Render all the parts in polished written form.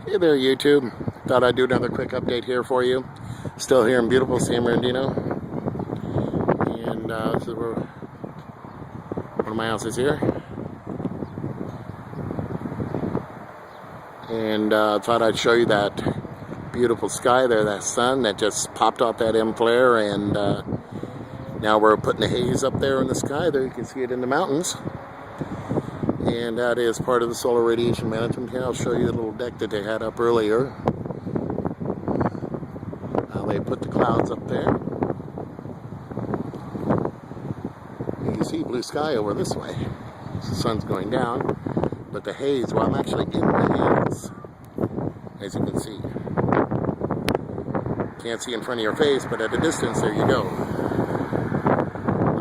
Hey there, YouTube. Thought I'd do another quick update here for you. Still here in beautiful San Bernardino. And this is where one of my houses here. And thought I'd show you that beautiful sky there, that sun that just popped off that M flare. And now we're putting the haze up there in the sky. There you can see it in the mountains. And that is part of the solar radiation management here. I'll show you the little deck that they had up earlier. They put the clouds up there. You can see blue sky over this way. The sun's going down. But the haze, well, I'm actually in the haze, as you can see. Can't see in front of your face, but at a distance, there you go.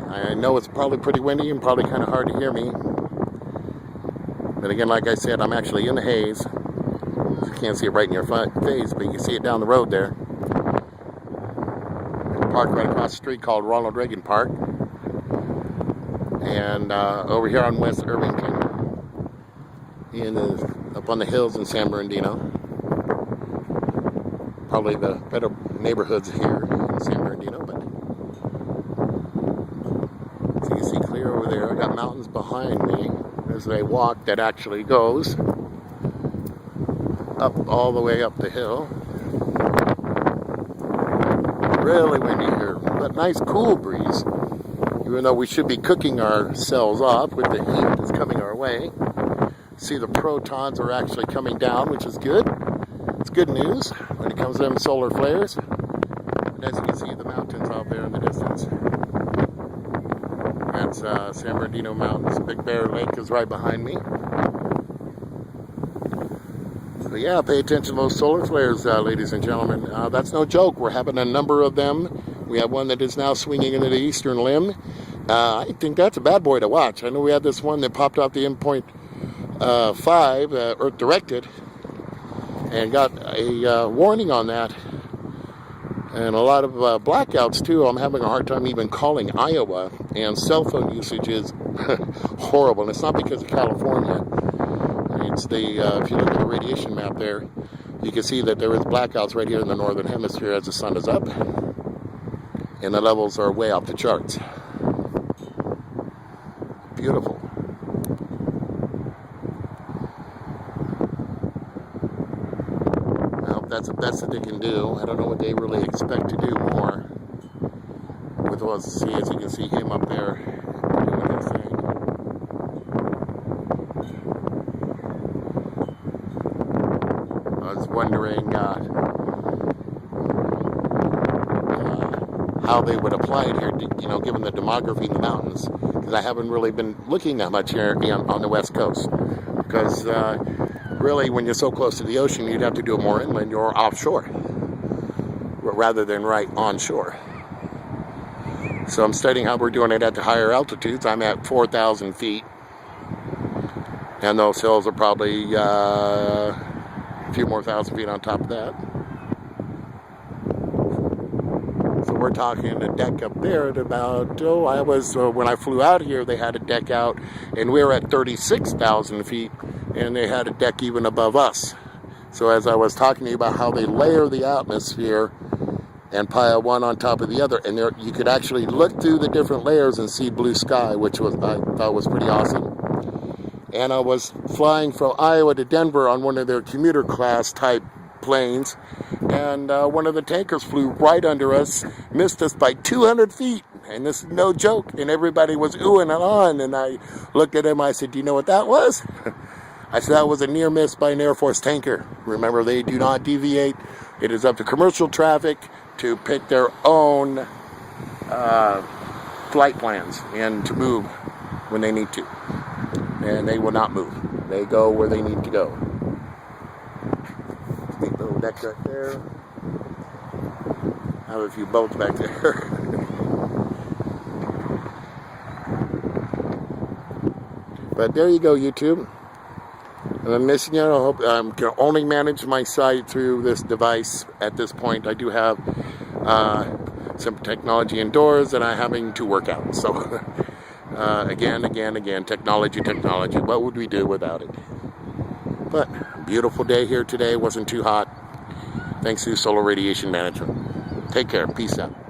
I know it's probably pretty windy and probably kind of hard to hear me. But again, like I said, I'm actually in the haze. You can't see it right in your face, but you can see it down the road there. There's a park right across the street called Ronald Reagan Park. And over here on West Irvington, up on the hills in San Bernardino. Probably the better neighborhoods here in San Bernardino, but so you can see clear over there. I got mountains behind me. There's a walk that actually goes up all the way up the hill. Really windy here, but nice cool breeze. Even though we should be cooking ourselves off with the heat that's coming our way. See, the protons are actually coming down, which is good. It's good news when it comes to them solar flares. And as you can see, the mountains out there in the distance. That's San Bernardino Mountains. Big Bear Lake is right behind me. So yeah, pay attention to those solar flares, ladies and gentlemen. That's no joke. We're having a number of them. We have one that is now swinging into the eastern limb. I think that's a bad boy to watch. I know we had this one that popped off the endpoint 5, Earth directed, and got a warning on that. And a lot of blackouts too. I'm having a hard time even calling Iowa, and cell phone usage is horrible. And it's not because of California. It's the if you look at the radiation map there, you can see that there is blackouts right here in the northern hemisphere as the sun is up, and the levels are way off the charts. Beautiful. That's the best that they can do. I don't know what they really expect to do more. With us, see, as you can see him up there doing his thing. I was wondering how they would apply it here, you know, given the demography in the mountains, because I haven't really been looking that much here on the West Coast, because really, when you're so close to the ocean, you'd have to do it more inland or offshore, rather than right onshore. So I'm studying how we're doing it at the higher altitudes. I'm at 4,000 feet, and those hills are probably a few more thousand feet on top of that. So we're talking a deck up there at about, when I flew out here, they had a deck out, and we were at 36,000 feet. And they had a deck even above us. So as I was talking to you about how they layer the atmosphere and pile one on top of the other, and there you could actually look through the different layers and see blue sky, which I thought was pretty awesome. And I was flying from Iowa to Denver on one of their commuter class type planes, and one of the tankers flew right under us, missed us by 200 feet. And this is no joke. And everybody was oohing and on. And I looked at him, I said, "Do you know what that was?" I said, "That was a near miss by an Air Force tanker." Remember, they do not deviate. It is up to commercial traffic to pick their own flight plans and to move when they need to. And they will not move. They go where they need to go. Neat little deck right there. I have a few boats back there. But there you go, YouTube. I'm missing you. I hope I can only manage my site through this device at this point. I do have some technology indoors that I'm having to work out. So again, technology. What would we do without it? But Beautiful day here today. Wasn't too hot. Thanks to solar radiation management. Take care. Peace out.